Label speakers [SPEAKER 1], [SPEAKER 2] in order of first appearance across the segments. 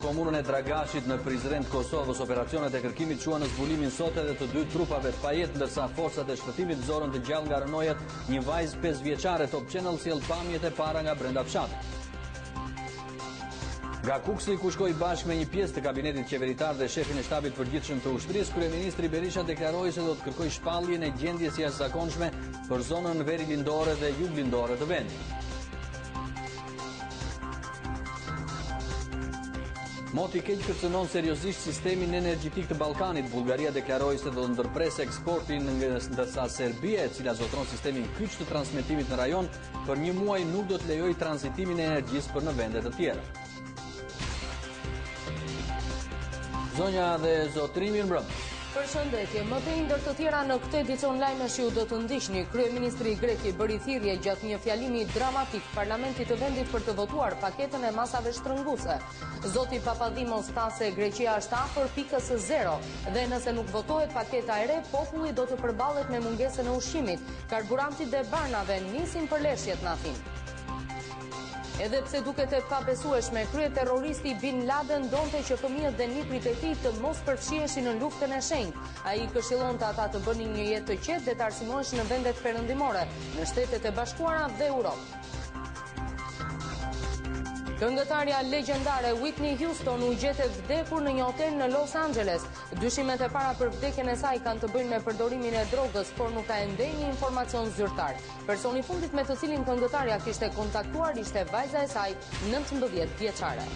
[SPEAKER 1] Komunën e Dragashit në Prizren të Kosovës, operacionet e kërkimit quan në zbulimin sot edhe të 2 trupave të pajet, ndërsa forcat e shpëtimit zorën të gjallë nga rënojet një vajzë 5 vjeçare. Top Channel sjell pamjet e para nga brenda fshatit. Nga Kuksi, ku shkoi bashkë me një pjesë të kabinetit qeveritar dhe shefin e shtabit përgjithshëm të ushtrisë, kryeministri Berisha deklaroi se do të kërkojë shpalljen e gjendjes së jashtëzakonshme për zonën veri-lindore dhe jug-lindore të vendit. Moti keq kërcënon seriozisht sistemin energjetik të Ballkanit. Bullgaria deklaroi se do të ndërpresë eksportin, ndërsa Serbia, e cila zotron sistemin kyç të transmetimit në rajon, për një muaj nuk do të lejojë tranzitimin e energjisë për në vende të tjera. Zonja dhe zotëri, mirëmbrëmje.
[SPEAKER 2] Përshëndetje, më të indër të tjera në këtë edicion lajmësh ju do të ndiqni. Kryeministri i Greki bëri thirrje gjatë një fjalimi dramatik parlamentit të vendit për të votuar paketën e masave shtrënguese. Zoti Papadimos tha se Greqia është afër pikës së zero dhe nëse nuk votohet paketa e re, populli do të përballet me mungesën e ushqimit. Karburantit dhe barnave nisin përleshjet në Athinë. Edhe pse duket e pabesueshme, kryeterroristi Bin Laden donte që fëmijët dhe niprit e tij të mos përfshiheshin në luftën e shenjtë. Ai këshillonte ata të bënin një jetë të qetë dhe të arsimoheshin në vendet perëndimore, në Shtetet e Bashkuara dhe Europë. Këngëtarja legjendare Whitney Houston u gjete vdekur në një hotel në Los Angeles. Dyshimet e para për vdekjen e saj kanë të bëjnë me përdorimin e drogës, por nuk ka ende një informacion zyrtar. Personi i fundit me të cilin këngëtarja kishte kontaktuar ishte vajza e saj, 19 vjeçare.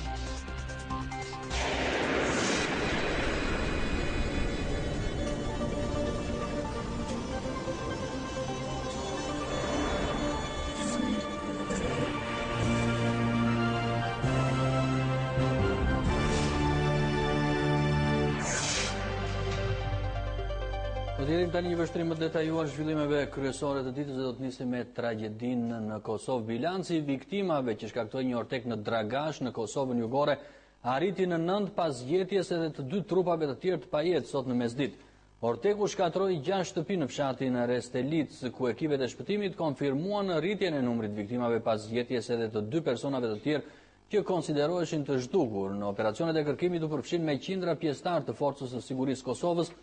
[SPEAKER 1] Do t'jerim tani një vështrim më detajuar zhvillimeve kryesore të ditës dhe do të nisim me tragjedinë në Kosovë. Bilanci i viktimave që shkaktoi një ortek në Dragash në Kosovën Jugore arriti në 9 pas gjetjes edhe të 2 trupave të tjerë të pajet sot në mesditë. Orteku shkatroi 6 shtëpi në fshatin Restelic, ku ekipet e shpëtimit konfirmuan rritjen e numrit viktimave pas gjetjes edhe të 2 personave të tjerë që konsideroheshin të zhdukur. Në operacionet e kërkimit u përfshin me qindra pjesëtar të Forcës së Sigurisë Kosovës,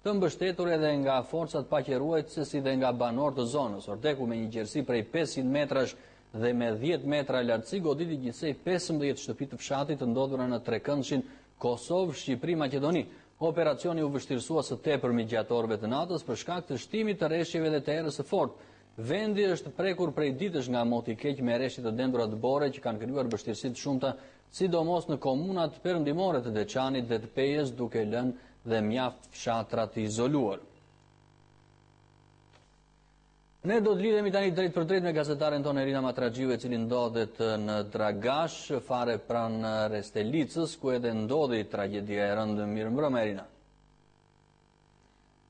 [SPEAKER 1] të mbështetur edhe nga forcat paqëruese si dhe nga banor të zonës. Orteku me një gjerësi prej 500 metrash dhe me 10 metra lartësi goditi gjithsej 15 shtëpi të fshatit të ndodhura në trekëndshin Kosovë, Shqipëri, Maqedoni. Operacioni u vështirësua së tepër migjatorëve të natës për shkak të shtimit të rreshjeve dhe të erës së fortë. Vendi është prekur prej ditësh nga moti keq me rreshje të dendura të bore që kanë krijuar vështirësi të shumta, sidomos në komunat perëndimore të Deçanit dhe të Pejës, duke lënë dhe mjaft fshatra të izoluar. Ne do të lidhemi tani drejt për drejt me gazetaren tonë Erina Matraxhiu, e cili ndodhet në Dragash, fare pranë Restelicës, ku edhe ndodhi tragjedia e rëndë. Mirëmbrëma Erina.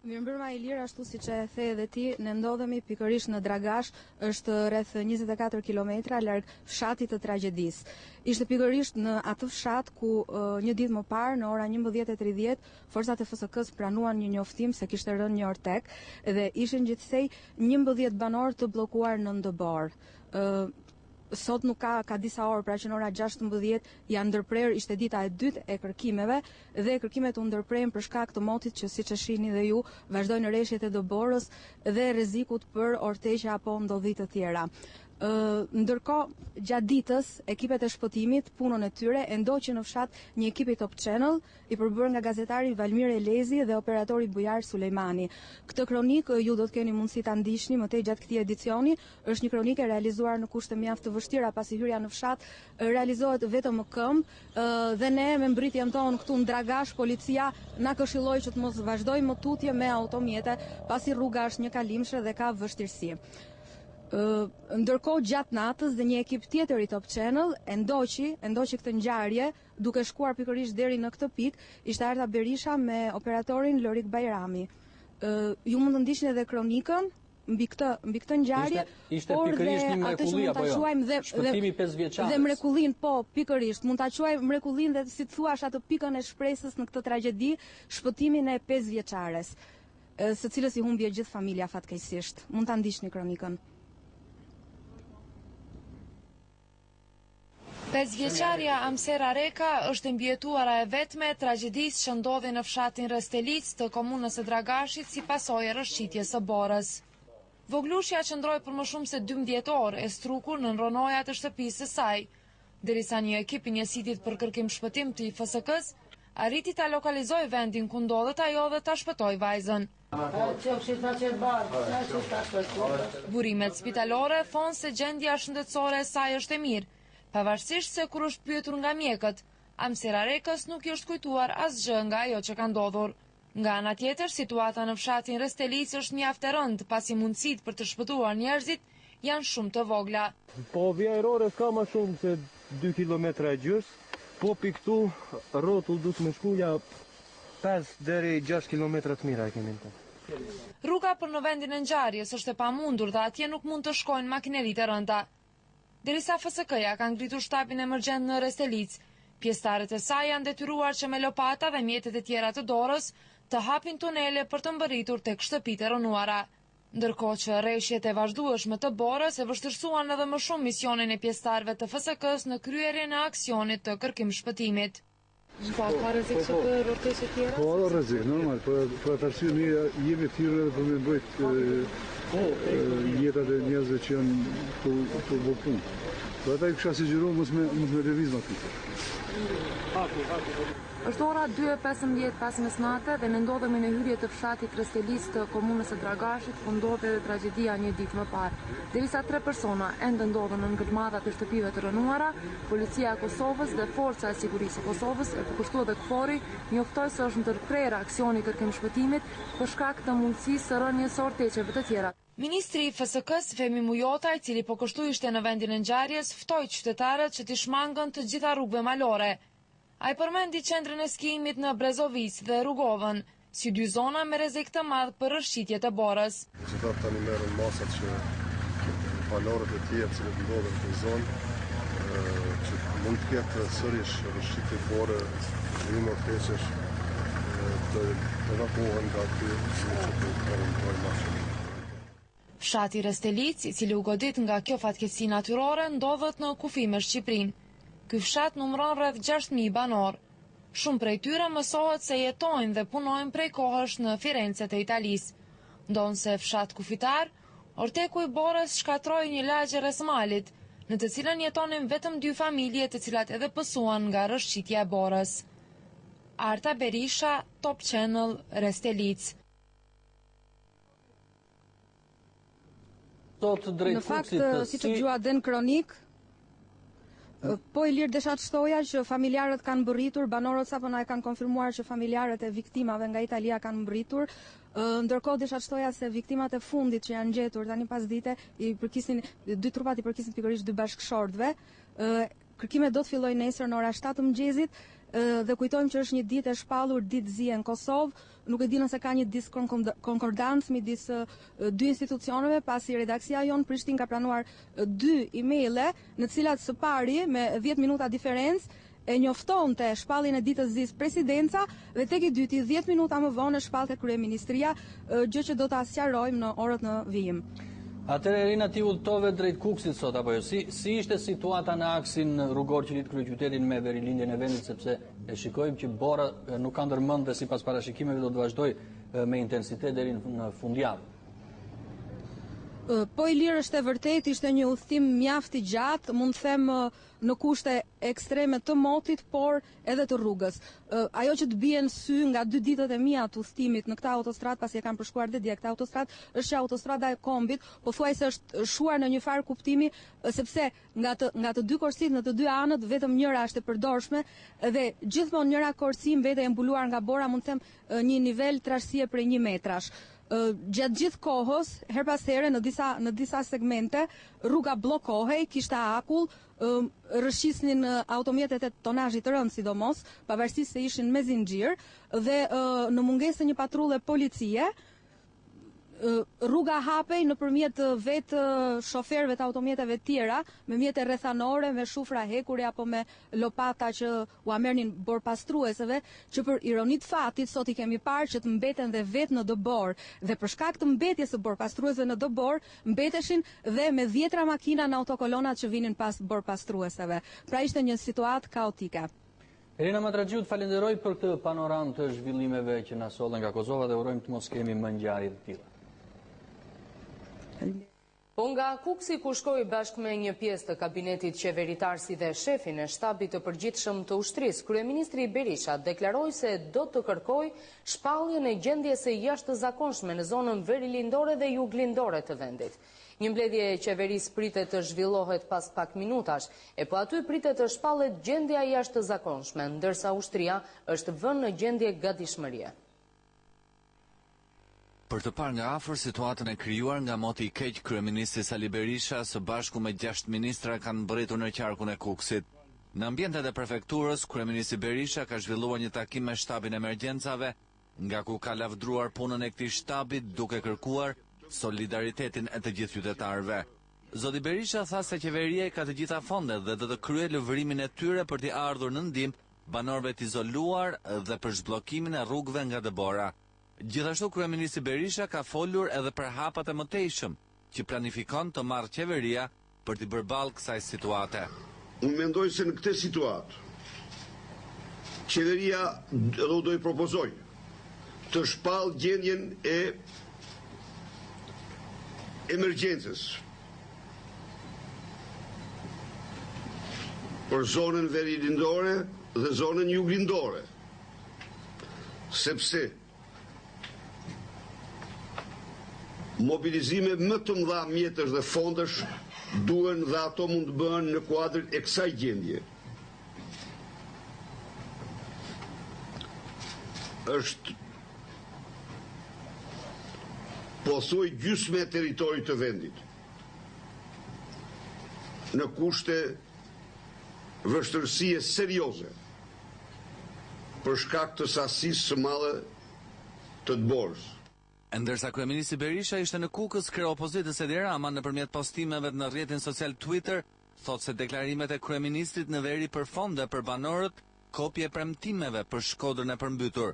[SPEAKER 3] Mirëmbrëma Ilir, ashtu siç e the edhe ti, ne ndodhemi pikërisht në Dragash, është rreth 24 kilometra larg fshatit të tragjedisë. Ishte pikërisht në atë fshat ku një ditë më parë në ora 11:30 forcat e FSK-s pranuan një njoftim se kishte rënë një ortek dhe ishin gjithsej 11 banor të bllokuar në ndëbor. Sot nuk ka disa orë, pra që në ora 16 janë ndërprer, ishte dita e dytë e kërkimeve dhe kërkimet u ndërprejnë për shkak të motit që, siç e shihni dhe ju, vazhdojnë rreshjet e dëborës dhe rrezikut për orteqe apo ndodhi të tjera. Ndërkohë, gjatë ditës, ekipet e shpëtimit, punën e tyre, e ndoqën në fshat një ekip i Top Channel, i përbërë nga gazetari Valmir Elezi dhe operatori Bujar Sulejmani. Këtë kronik ju do të keni mundësi ta ndiqni më tej gjatë këtij edicioni. Është një kronik e realizuar në kushte mjaft të vështira, pasi hyrja në fshat realizohet vetëm në këmbë dhe ne me mbritjen tonë këtu në Dragash, policia na këshilloi që të mos vazhdojmë më tutje me automjete, pasi rruga është një kalimshë dhe ka vështirësi. Ndërkohë gjatë natës dhe një ekip tjetër i Top Channel e ndoqi këtë ngjarje duke shkuar pikërisht deri në këtë pikë, ishte Arta Berisha me operatorin Lorik Bajrami. Ju mund të ndiqni edhe kronikën mbi këtë ngjarje,
[SPEAKER 1] ishte pikërisht një mrekulli apo jo? Shpëtimi 5 vjeçar.
[SPEAKER 3] Dhe mrekullin, po, pikërisht, mund ta quajmë mrekullin dhe si të thuash atë pikën e shpresës në këtë tragjedi, shpëtimin e 5 vjeçares, së cilës i humbje gjithë familja fatkeqësisht. Mund ta ndiqni kronikën.
[SPEAKER 4] 5-vjeçaria Amser Areka është mbjetuara e vetme e tragjedisë që ndodhi në fshatin Restelic të komunës së Dragashit si pasojë e rrëshqitjes së borës. Voglushja qëndroi për më shumë se 12 orë e strukur në rronoja të shtëpisë së saj, derisa një ekip i njësitit për kërkim shpëtim të IFSK-s arriti ta lokalizojë vendin ku ndodhet ajo dhe ta shpëtoi vajzën. Burimet spitalore thonë se gjendja shëndetësore e saj është e mirë, pavarësisht se kur është pyetur nga mjekët, Amser Arekës nuk i është kujtuar asgjë nga ajo që ka ndodhur. Nga ana tjetër, situata në fshatin Restelic është mjaft e rëndë, pasi mundësitë për të shpëtuar njerëzit janë shumë të vogla.
[SPEAKER 5] Po vija ajrore s'ka më shumë se 2 kilometra e gjys, po piktu rrotull du të më shkuja 5 deri 6 kilometra të mira e kemi të.
[SPEAKER 4] Rruga për në vendin e ngjarjes është e pamundur dhe atje nuk mund të shkojnë makineritë e rënda. Derisa FSK-ja ka ngritur shtabin emergjent në Restelic, pjesëtarët e saj janë detyruar që me lopata dhe mjetet e tjera të dorës të hapin tunele për të mbërritur tek shtëpitë e rënuara. Ndërkohë që rreshjet e vazhdueshme të borës e vështirësuan edhe më shumë misionin e pjesëtarëve të FSK-s në kryerjen e aksionit të kërkim shpëtimit.
[SPEAKER 6] Ka rrezik që të rrotesë tjera?
[SPEAKER 7] Po, rrezik, normal, për atë arsye ne jemi thirrur edhe për me bëjt jetat e njerëzve që janë të vopun. Për ata i kisha sugjeruar mos me lëviz më aty.
[SPEAKER 4] Është ora 2:15 pas mesnate dhe ne ndodhemi në hyrje të fshatit Restelic të komunës së Dragashit, ku ndodhi edhe tragjedia një ditë më parë. Derisa 3 persona ende ndodhen në ngërmathat e shtëpive të rënuara, policia e Kosovës dhe forca e sigurisë së Kosovës, e përkushtuar dhe KFOR-i, njoftoi se është ndërprerë aksioni kërkim shpëtimit për shkak të mundësisë së rënies së orteqeve të tjera. Ministri i FSK-s Femi Mujota, i cili po kështu ishte në vendin e ngjarjes, ftoi qytetarët që t'i shmangën të gjitha rrugëve malore. Ai përmendi qendrën e skijimit në Brezovic dhe Rrugovën, si 2 zona me rrezik të madh për rrëshqitjet e borës.
[SPEAKER 7] Qytetarët tani merren masat që banorët e tjerë që ndodhen në zonë, që mund të ketë sërish rrëshqitje bore, rrymë orteqesh, të evakuohen nga aty që të përndojnë mashën.
[SPEAKER 4] Fshati Restelic, i cili u godit nga kjo fatkeqësi natyrore, ndodhet në kufi me Shqipërinë. Ky fshat numëron rreth 6.000 banor. Shumë prej tyre mësohet se jetojnë dhe punojnë prej kohësh në Firencet e Italisë. Ndonse fshat kufitar, Orteku i Borës shkatroi një lagje rreth malit, në të cilën jetonin vetëm 2 familje, të cilat edhe pësuan nga rrëshqitja e borës. Arta Berisha, Top Channel, Restelic.
[SPEAKER 3] Në fakt, si që gjua den kronik, po i lirë desha të shtoja që familjarët kanë mbërritur, banorët sapo na e kanë konfirmuar që familjarët e viktimave nga Italia kanë mbërritur, ndërkohë desha të shtoja se viktimat e fundit që janë gjetur tani pas dite, 2 trupat i përkisin pikërisht 2 bashkëshortëve. Kërkimet do të fillojnë nesër në ora 7 të mëngjesit dhe kujtojmë që është një ditë e shpallur, ditë zi në Kosovë. Nuk e di nëse ka një diskonkordancë midis 2 institucioneve, pasi redaksia jonë Prishtinë ka planuar 2 emaile, në të cilat së pari me 10 minuta diferencë e njoftonte shpalljen e ditës zi presidenca dhe tek i dyti 10 minuta më vonë shpallte kryeministria, gjë që do ta sqarojmë në orët në vijim.
[SPEAKER 1] Atëherë Erina, ti udhtove drejt Kukësit sot apo jo? Si ishte situata në aksin rrugor që lidh kryeqytetin me verilindjen e vendit, sepse e shikojmë që bora nuk ka ndërmend dhe sipas parashikimeve do të vazhdojë me intensitet deri në fundjavë.
[SPEAKER 3] Po i lirë është e vërtet, ishte një udhtim mjaft i gjatë, mund të them në kushte ekstreme të motit, por edhe të rrugës. Ajo që të bie në sy nga 2 ditët e mia të udhtimit në këtë autostradë, pasi e kanë përshkuar dhe dje këtë autostradë, është që autostrada e kombit, pothuajse është shuar në një farë kuptimi, sepse nga të 2 korsit në të 2 anët vetëm njëra është e përdorshme dhe gjithmonë njëra korsi mbetet e mbuluar nga bora, mund të them një nivel trashësie prej 1 metrash. Gjatë gjithë kohës, her pas here në disa segmente, rruga bllokohej, kishte akull, rrëshqisnin automjetet e tonazhit të rënd sidomos, pavarësisht se ishin me zinxhir, dhe në mungesë të një patrulle policie, rruga hapej nëpërmjet vetë shoferëve të automjeteve tjera, me mjete rrethanore, me shufra hekuri apo me lopata që u amernin borpastrueseve, që për ironi të fatit sot i kemi parë që të mbeten dhe vetë në dëbor, dhe për shkak të mbetjes së borpastruesve në dëbor, mbeteshin dhe me 10 makina në autokolonat që vinin pas borpastrueseve. Pra ishte një situatë kaotike.
[SPEAKER 1] Irina Matraxhiut, falenderoj për këtë panoramë të zhvillimeve që na sollen nga Kosova dhe urojmë të mos kemi më ngjarje të tilla.
[SPEAKER 2] Po nga Kuksi ku shkoi bashkë me një pjesë të kabinetit qeveritar si dhe shefin e shtabit të përgjithshëm të ushtrisë, kryeministri Berisha deklaroi se do të kërkojë shpalljen e gjendjes së jashtëzakonshme në zonën verilindore dhe juglindore të vendit. Një mbledhje e qeverisë pritet të zhvillohet pas pak minutash, e po aty pritet të shpallet gjendja jashtëzakonshme, ndërsa ushtria është vënë në gjendje gatishmërie.
[SPEAKER 8] Për të parë nga afër situatën e krijuar nga moti i keq, kryeministri Sali Berisha së bashku me 6 ministra kanë mbërritur në qarkun e Kuksit. Në ambientet e prefekturës, kryeministri Berisha ka zhvilluar një takim me shtabin e emergjencave, nga ku ka lavdruar punën e këtij shtabi duke kërkuar solidaritetin e të gjithë qytetarëve. Zoti Berisha tha se qeveria ka të gjitha fondet dhe do të kryejë lëvërimin e tyre për t'i ardhur në ndihmë banorëve të izoluar dhe për zhbllokimin e rrugëve nga dëbora. Gjithashtu kryeministri Berisha ka folur edhe për hapat e mëtejshëm që planifikon të marrë qeveria për t'i bërë ballë kësaj situate.
[SPEAKER 9] Unë mendoj se në këtë situatë qeveria do i propozoj të shpallë gjendjen e emergjencës për zonën verilindore dhe zonën juglindore, sepse mobilizime më të mëdha mjetësh dhe fondesh duhen dhe ato mund të bëhen në kuadrin e kësaj gjendje. Është po thuaj gjysmë e territorit të vendit në kushte vështirësie serioze për shkak të sasisë së madhe të dëborës.
[SPEAKER 8] Ndërsa kryeministri Berisha ishte në Kukës, kreu opozitës Edi Rama nëpërmjet postimeve në rrjetin social Twitter thotë se deklarimet e kryeministrit në veri për fonde për banorët, kopje premtimeve për Shkodrën e përmbytur.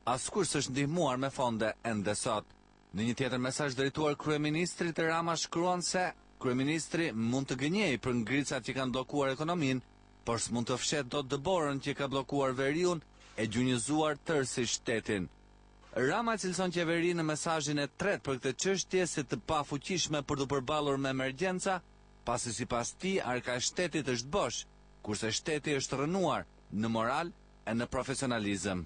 [SPEAKER 8] Askush s'është ndihmuar me fonde ende sot. Në një tjetër mesazh drejtuar kryeministrit, Rama shkruan se kryeministri mund të gënjejë për ngricat që kanë bllokuar ekonominë, por s'mund të fshet dot dëborën që ka bllokuar veriun e gjunjëzuar tërësi shtetin. Rama cilëson qeverinë në mesazhin e tretë për këtë çështje si të pafuqishme për të përballur me emergjenca, pasi sipas tij arka e shtetit është bosh, kurse shteti është rënuar në moral e në profesionalizëm.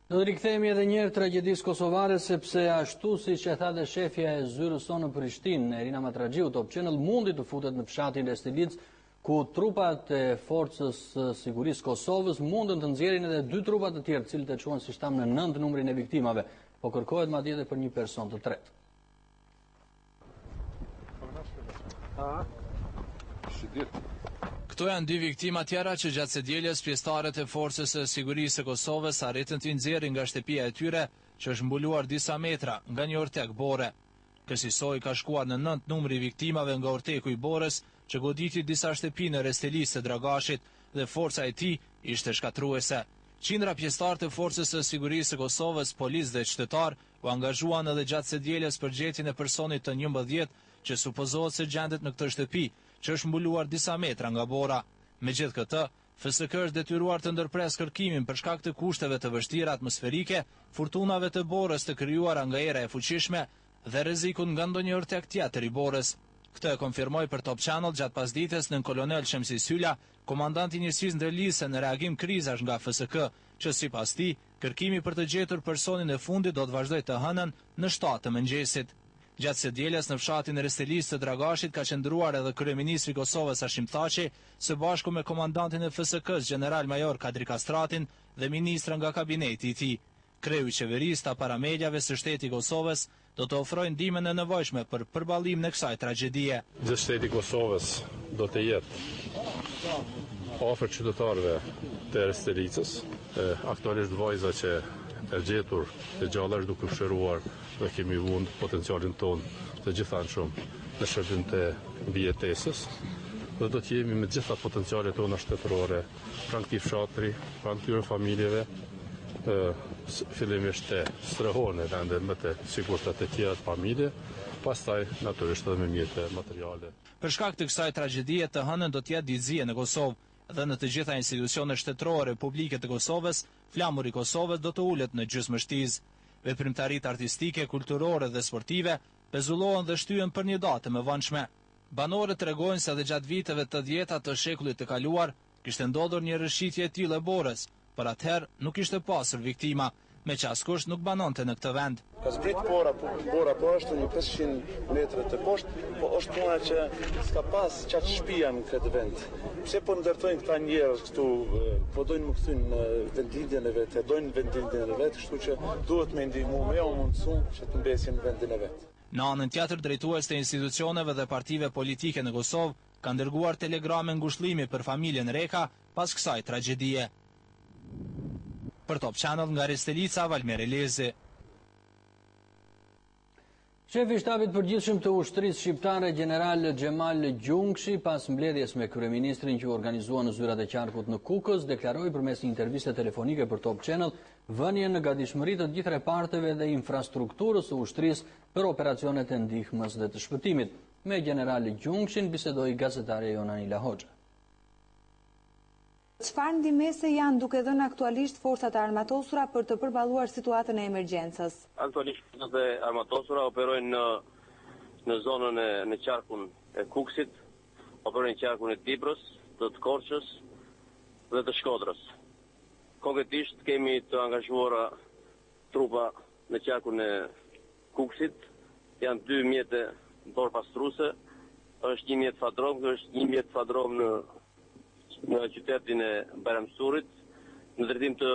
[SPEAKER 1] Do të rikthehemi edhe një herë tragjedisë kosovare, sepse ashtu siç e tha dhe shefja e zyrës sonë në Prishtinë, Irina Matraxhiu, Top Channel mundi të futet në fshatin Restilic, ku trupat e forcës së sigurisë Kosovës mundën të nxjerrin edhe 2 trupa të tjerë, të cilët e quhen siç tham në 9 numrin e viktimave, po kërkohet madje edhe për një person të tretë.
[SPEAKER 10] Këto janë 2 viktima tjera që gjatë së dielës pjesëtarët e forcës së sigurisë së Kosovës arritën të nxjerrin nga shtëpia e tyre, që është mbuluar disa metra nga një ortek bore. Kësaj ka shkuar në 9 numri viktimave nga orteku i borës, që goditi disa shtëpi në Restelisë së Dragashit dhe forca e tij ishte shkatruese. Qindra pjesëtarë të forcës së sigurisë së Kosovës, policë dhe qytetar u angazhuan edhe gjatë së dielës për gjetjen e personit të 11 që supozohet se gjendet në këtë shtëpi, që është mbuluar disa metra nga bora. Megjithë këtë, FSK është detyruar të ndërpres kërkimin për shkak të kushteve të vështira atmosferike, furtunave të borës të krijuara nga era e fuqishme dhe rrezikun nga ndonjë ortek tjetër i borës. Këtë e konfirmoi për Top Channel gjatë pasdites nën kolonel Shemsi Sylla, komandanti i njësisë ndërlidhëse në reagim krizash nga FSK, që sipas tij, kërkimi për të gjetur personin e fundit do të vazhdojë të hënën në 7 të mëngjesit. Gjatë së dielës në fshatin e Restelisë së Dragashit ka qëndruar edhe kryeministri i Kosovës Hashim Thaçi, së bashku me komandantin e FSK-s General Major Kadri Kastratin dhe ministra nga kabineti i tij. Kreu i qeverisë ta paramediave së shteti i Kosovës do të ofrojnë ndihmën e nevojshme për përballim në kësaj tragjedie.
[SPEAKER 11] Dhe shteti i Kosovës do të jetë afër qytetarëve të Restelicës, aktualisht vajza që e gjetur e gjalla është duke fshëruar dhe kemi vënë potencialin ton të gjithanshëm në shërbim të mbijetesës dhe do të jemi me gjitha potencialet tona shtetërore pranë këtij fshatri, pranë këtyre familjeve, fillimisht të strehohen në vende më të sigurta të tjera të familje, pastaj natyrisht edhe me mjete materiale.
[SPEAKER 10] Për shkak të kësaj tragjedie të hënën do të jetë ditëzie në Kosovë dhe në të gjitha institucionet shtetërore publike të Kosovës, flamuri i Kosovës do të ulet në gjysmështiz. Veprimtaritë artistike, kulturore dhe sportive pezullohen dhe shtyhen për një datë më vonshme. Banorët tregojnë se edhe gjatë viteve të 10 të shekullit të kaluar kishte ndodhur një rrëshqitje e tillë e borës, por atëherë nuk ishte pasur viktima, me që askush nuk banonte në këtë vend.
[SPEAKER 12] Ka zbrit bora po është një 500 metrë të poshtë, po është puna që s'ka pas qatë shtëpia në këtë vend. Pse po ndërtojnë këta njerëz këtu, po dojnë më këthyn në vendindjen e vetë, dojnë vendindjen e vetë, kështu që duhet me ndihmu me o mundësu që të mbesin në vendin e vetë.
[SPEAKER 10] Në anën tjetër, drejtues të institucioneve dhe partive politike në Kosovë kanë dërguar telegrame ngushëllimi për familjen Reka pas kësaj tragjedie. Për Top Channel nga Restelica, Valmer Elezi.
[SPEAKER 1] Shefi i shtabit përgjithshëm të ushtrisë shqiptare General Xhemal Gjungshi, pas mbledhjes me kryeministrin që organizuan në zyrat e qarkut në Kukës, deklaroi përmes një interviste telefonike për Top Channel vënien në gatishmëri të gjithë reparteve dhe infrastrukturës së ushtrisë për operacionet e ndihmës dhe të shpëtimit. Me General Gjungshin bisedoi gazetarja Jonanila Hoxha.
[SPEAKER 13] Çfarë ndihmëse janë duke dhënë aktualisht forcat e armatosura për të përballuar situatën e emergjencës?
[SPEAKER 14] Aktualisht forcat e armatosura operojnë në zonën në qarkun e Kukësit, operojnë në qarkun e Tibrës, të Korçës dhe të Shkodrës. Konkretisht kemi të angazhuara trupa në qarkun e Kukësit, janë 2 mjete dorë pastruese, është 1 mjet fadrom, është 1 mjet fadrom në qytetin e Bayramsurit. Në drejtim të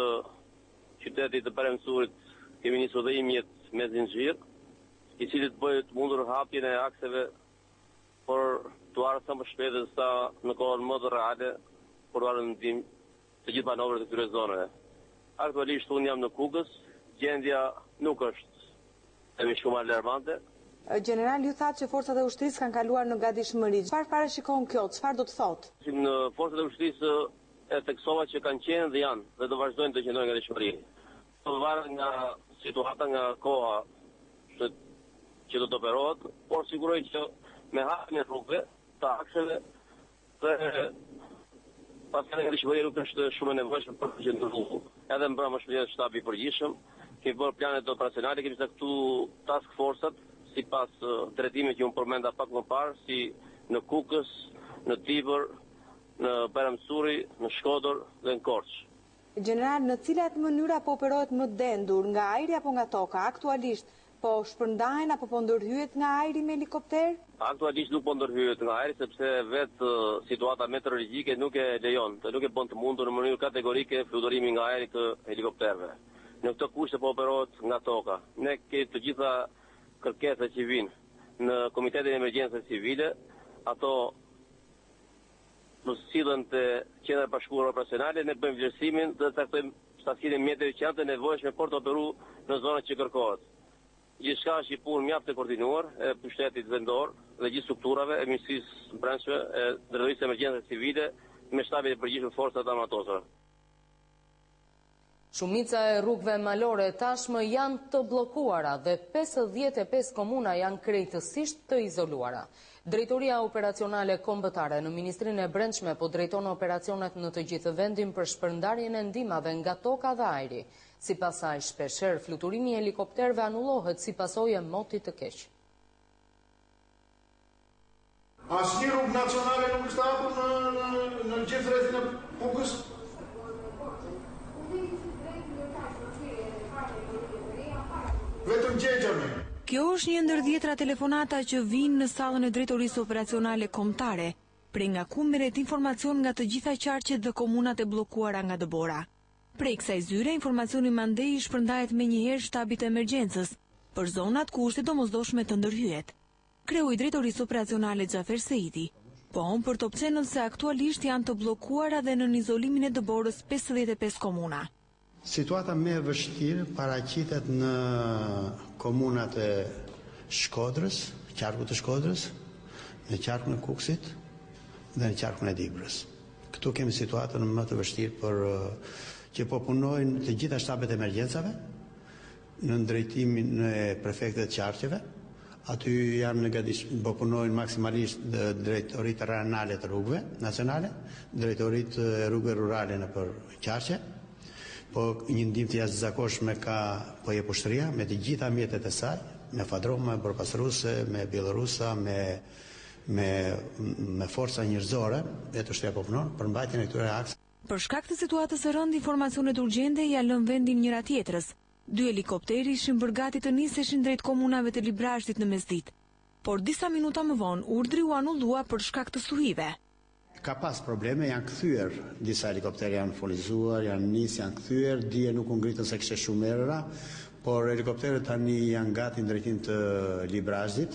[SPEAKER 14] qytetit të Bayramsurit kemi nisur dhe 1 mjet me zinxhir, i cili të bëjë të mundur hapjen e akseve por të arë sa më shpejt dhe sa në kohën më të reale për të arë në ndim të gjithë banorëve të këtyre zonave. Aktualisht unë jam në Kukës, gjendja nuk është e shumë alarmante.
[SPEAKER 13] General, ju thatë që forcat e ushtrisë kanë kaluar në gatishmëri. Çfarë parashikon kjo? Çfarë do të thotë?
[SPEAKER 14] Në forcat e ushtrisë e theksova që kanë qenë dhe janë dhe do vazhdojnë të qëndrojnë në gatishmëri. Do varet nga situata, nga koha që do të operohet, por siguroj që me hapjen e rrugëve, të akseve dhe pastaj nga gatishmëria nuk është shumë e nevojshme për të qëndruar. Edhe mbrëmje shpëlimet shtabi i përgjithshëm, kemi bërë planet operacionale, kemi caktuar task forcat sipas drejtimit që unë përmenda pak më parë, si në Kukës, në Tibër, në Bayramsuri, në Shkodër dhe në Korçë.
[SPEAKER 13] General, në cilat mënyra po operohet më dendur, nga ajri apo nga toka? Aktualisht po shpërndahen apo po ndërhyhet nga ajri me helikopter?
[SPEAKER 14] Aktualisht nuk po ndërhyhet nga ajri, sepse vetë situata meteorologjike nuk e lejon, dhe nuk e bën të mundur në mënyrë kategorike fluturimi nga ajri të helikopterëve. Në këtë kushte po operohet nga toka. Ne kemi të gjitha kërkesat që vinë në Komitetin e Emergjencës Civile, ato do sillen te qendra e bashkuara operacionale, ne bëjmë vlerësimin dhe caktojmë shtasinë e mjeteve që janë të nevojshme për të operuar në zonat që kërkohet. Gjithçka është një punë mjaft e koordinuar e pushtetit vendor dhe gjithë strukturave e Ministrisë Brendshme e Drejtorisë së Emergjencës Civile me shtabin e përgjithshëm forcat armatosore.
[SPEAKER 2] Shumica e rrugëve malore tashmë janë të bllokuara dhe 55 komuna janë krejtësisht të izoluara. Drejtoria operacionale kombëtare në Ministrinë e Brendshme po drejton operacionet në të gjithë vendin për shpërndarjen e ndihmave nga toka dhe ajri. Sipas saj, shpeshherë fluturimi i helikopterëve anullohet si pasojë e motit të keq.
[SPEAKER 15] Asnjë rrugë nacionale nuk është hapur në gjithë rrethin e Kukës. Vetëm gjegjemi.
[SPEAKER 16] Kjo është një ndër 10 telefonata që vinë në sallën e Drejtorisë Operacionale Kombëtare, prej nga ku merret informacion nga të gjitha qarqet dhe komunat e bllokuara nga dëbora. Prej kësaj zyre, informacioni mandej i shpërndahet menjëherë shtabit të emergjencës, për zonat ku është e domosdoshme të ndërhyjet. Kreu i Drejtorisë Operacionale Xhafer Seidi Po për top cenën se aktualisht janë të bllokuara dhe në izolimin e dëborës 55 komuna.
[SPEAKER 17] Situata më e vështirë paraqitet në komunat e Shkodrës, qarku të Shkodrës, në qarkun e Kukësit dhe në qarkun e Dibrës. Këtu kemi situatën më të vështirë për që po punojnë të gjitha shtabet e emergjencave në drejtimin e prefektet qarqeve. Aty janë po punojnë maksimalisht drejtoritë rajonale të rrugëve nacionale, drejtoritë e rrugëve rurale në për qarqe. Po një ndihmë të jashtëzakonshme ka po jep ushtria me të gjitha mjetet e saj, me fadroma, me borpasruse, me bielorusa, me forca njerëzore, vetë ushtria po punon për mbajtjen e këtyre akseve.
[SPEAKER 16] Për shkak të situatës së rëndë, informacionet urgjente ja lën vendin njëra tjetrës. 2 helikopteri ishin bërgati të niseshin drejt komunave të Librashtit në mesditë. Por disa minuta më vonë, urdhri u anullua për shkak të stuhive.
[SPEAKER 17] Ka pas probleme, janë kthyer, disa helikoptere janë furnizuar, janë nis, janë kthyer, dije nuk u ngritën se kishte shumë erëra, por helikopterët tani janë gati në drejtim të Librashtit,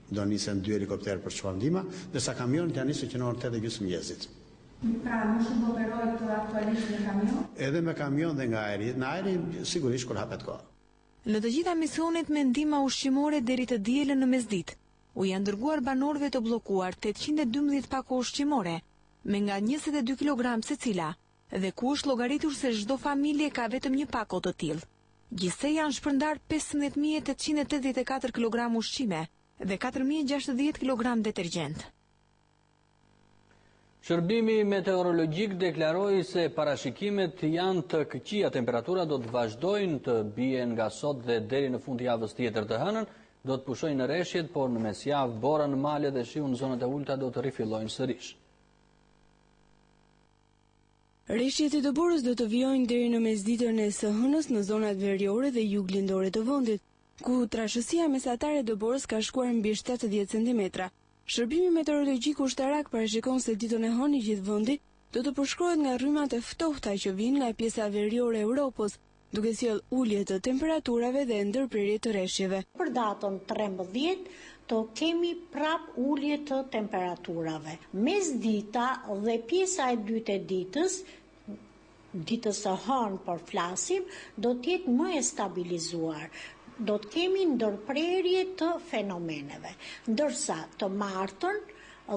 [SPEAKER 17] do nisen 2 helikopterë për çfarë ndihma, ndërsa kamionët janë nisur që në orën 8:30 mëngjesit.
[SPEAKER 3] Pra, nuk shumë operohet aktualisht me kamion?
[SPEAKER 17] Edhe me kamion dhe nga ajri, në ajri sigurisht kur hapet koha.
[SPEAKER 16] Në të gjitha misionet me ndihmë ushqimore deri të dielën në mesditë, u janë dërguar banorëve të bllokuar 812 pako ushqimore, me nga 22 kg secila, dhe ku është llogaritur se çdo familje ka vetëm një pako të tillë. Gjithsej janë shpërndar 15884 kg ushqime dhe 4060 kg detergjent.
[SPEAKER 1] Shërbimi meteorologjik deklaroi se parashikimet janë të këqija, temperatura do të vazhdojnë të bien nga sot dhe deri në fund javës tjetër të hënën, do të pushojnë në rreshjet, por në mesjavë bora në male dhe shiu në zonat e ulta do të rifillojnë sërish.
[SPEAKER 18] Rreshjet e dëborës do të vijojnë deri në mesditën e së hënës në zonat veriore dhe juglindore të vendit, ku trashësia mesatare e dëborës ka shkuar mbi 70 cm. Shërbimi meteorologjik ushtarak parashikon se ditën e hënë i gjithë vendi do të përshkruhet nga rrymat e ftohta që vijnë nga pjesa veriore e Europës, duke sjell ulje të temperaturave dhe ndërprerje të rreshjeve.
[SPEAKER 19] Për datën 13 do kemi prap ulje të temperaturave. Mesdita dhe pjesa e dytë e ditës së hënë por flasim, do të jetë më e stabilizuar. Do të kemi ndërprerje të fenomeneve, ndërsa të martën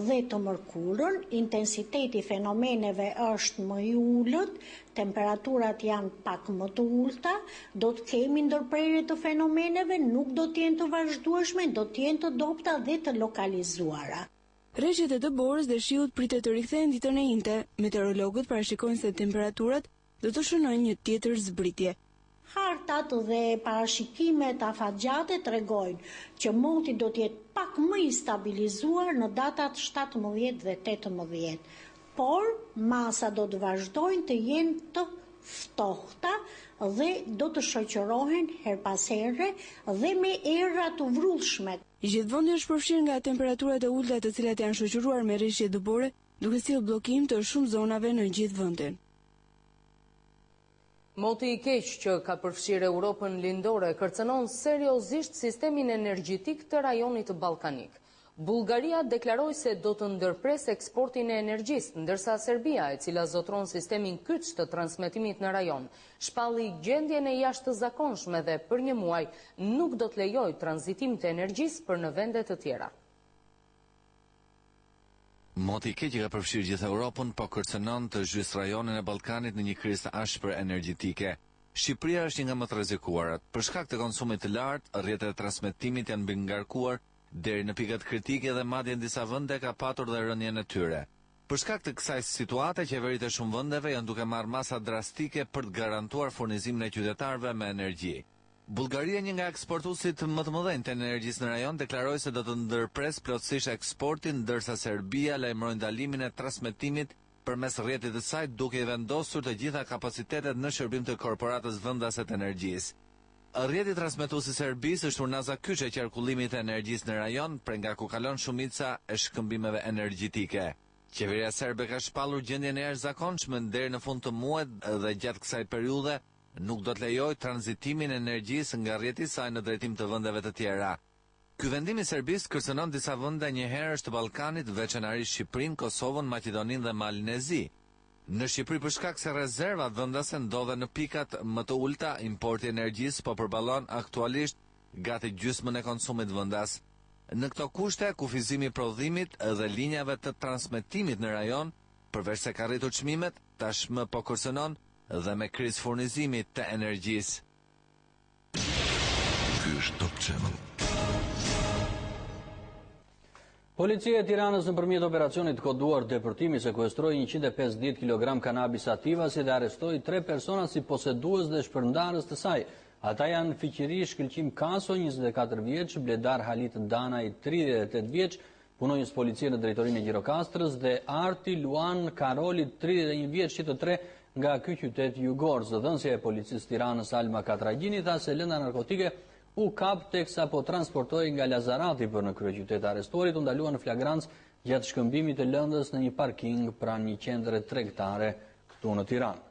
[SPEAKER 19] dhe të mërkurën, intensiteti fenomeneve është më i ulët, temperaturat janë pak më të ulta, do të kemi ndërprerje të fenomeneve, nuk do të jenë të vazhdueshme, do të jenë të dobta dhe të lokalizuara.
[SPEAKER 18] Rreshjet e dëborës dhe shiut pritet të rikthehen ditën e njëjtë. Meteorologët parashikojnë se temperaturat do të shënojnë një tjetër zbritje.
[SPEAKER 19] Hartat dhe parashikimet afatgjate tregojnë që moti do të jetë pak më i stabilizuar në datat 17 dhe 18, por masa do të vazhdojnë të jenë të ftohta dhe do të shoqërohen her pas here dhe me erra të vrrullshme.
[SPEAKER 18] Gjithë vendi është përfshirë nga temperaturat e ulta të cilat janë shoqëruar me rreshje dëbore, duke sjellë bllokim të shumë zonave në gjithë vendin.
[SPEAKER 2] Moti i keq që ka përfshirë Europën lindore kërcënon seriozisht sistemin energjetik të rajonit ballkanik. Bullgaria deklaroi se do të ndërpres eksportin e energjisë, ndërsa Serbia, e cila zotron sistemin kyç të transmetimit në rajon, shpalli gjendjen e jashtëzakonshme dhe për një muaj nuk do të lejojë tranzitim të energjisë për në vende të tjera.
[SPEAKER 8] Moti i keq ka përfshirë gjithë Europën, po kërcënon të zhys rajonin e Ballkanit në një krizë ashpër energjetike. Shqipëria është një nga më të rrezikuarat. Për shkak të konsumit të lartë, rrjetet e transmetimit janë mbi ngarkuar deri në pikat kritike dhe madje në disa vende ka patur dhe rënien e tyre. Për shkak të kësaj situate, qeveritë e shumë vendeve janë duke marrë masa drastike për të garantuar furnizimin e qytetarëve me energji. Bullgaria, një nga eksportuesit më të mëdhenj të energjisë në rajon, deklaroi se do të ndërpres plotësisht eksportin, ndërsa Serbia lajmëroi ndalimin e transmetimit përmes rrjetit të saj, duke i vendosur të gjitha kapacitetet në shërbim të korporatës vendase të energjisë. Rrjeti transmetues i Serbisë është urnaza kyç e qarkullimit të energjisë në rajon, prej nga ku kalon shumica e shkëmbimeve energjetike. Qeveria serbe ka shpallur gjendjen e jashtëzakonshme deri në fund të muajit dhe gjatë kësaj periudhe nuk do të lejojë tranzitimin e energjisë nga rrjeti i saj në drejtim të vendeve të tjera. Ky vendim i Serbisë kërcënon disa vende njëherësh të Ballkanit, veçanërisht Shqipërinë, Kosovën, Maqedoninë dhe Malinezi. Në Shqipëri për shkak se rezervat vendase ndodhen në pikat më të ulta, importi i energjisë po përballon aktualisht gati gjysmën e konsumit vendas. Në këto kushte, kufizimi i prodhimit dhe linjave të transmetimit në rajon, përveç se ka rritur çmimet, tashmë po kërcënon dhe me krizë furnizimit të energjisë.
[SPEAKER 20] Ky është Top Channel.
[SPEAKER 1] Policia e Tiranës nëpërmjet operacionit koduar depërtimi sekuestroi 150 kg kanabis sativa dhe arrestoi 3 persona si posedues dhe shpërndarës të saj. Ata janë Fiqiri Shkëlqim Kaso, 24 vjeç, Bledar Halit Danaj, 38 vjeç, punonjës policie në drejtorinë e Gjirokastrës dhe Arti Luan Karoli, 31 vjeç, që të tre nga ky qytet jugor. Zëdhënësja e policisë Tiranës Alma Katragjini tha se lënda narkotike u kap teksa po transportoi nga Lazarati për në kryeqytet. Arrestuarit u ndaluan në flagrancë gjatë shkëmbimit të lëndës në një parking pranë një qendre tregtare këtu në Tiranë.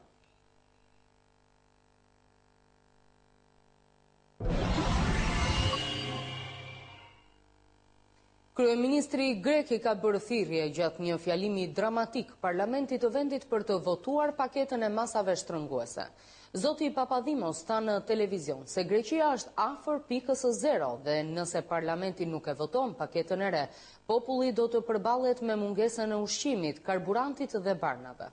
[SPEAKER 2] Kryeministri grek i ka bërë thirrje gjatë një fjalimi dramatik parlamentit të vendit për të votuar paketën e masave shtrënguese. Zoti Papadimos tha në televizion se Greqia është afër pikës së zero dhe nëse parlamenti nuk e voton paketën e re, populli do të përballet me mungesën e ushqimit, karburantit dhe barnave.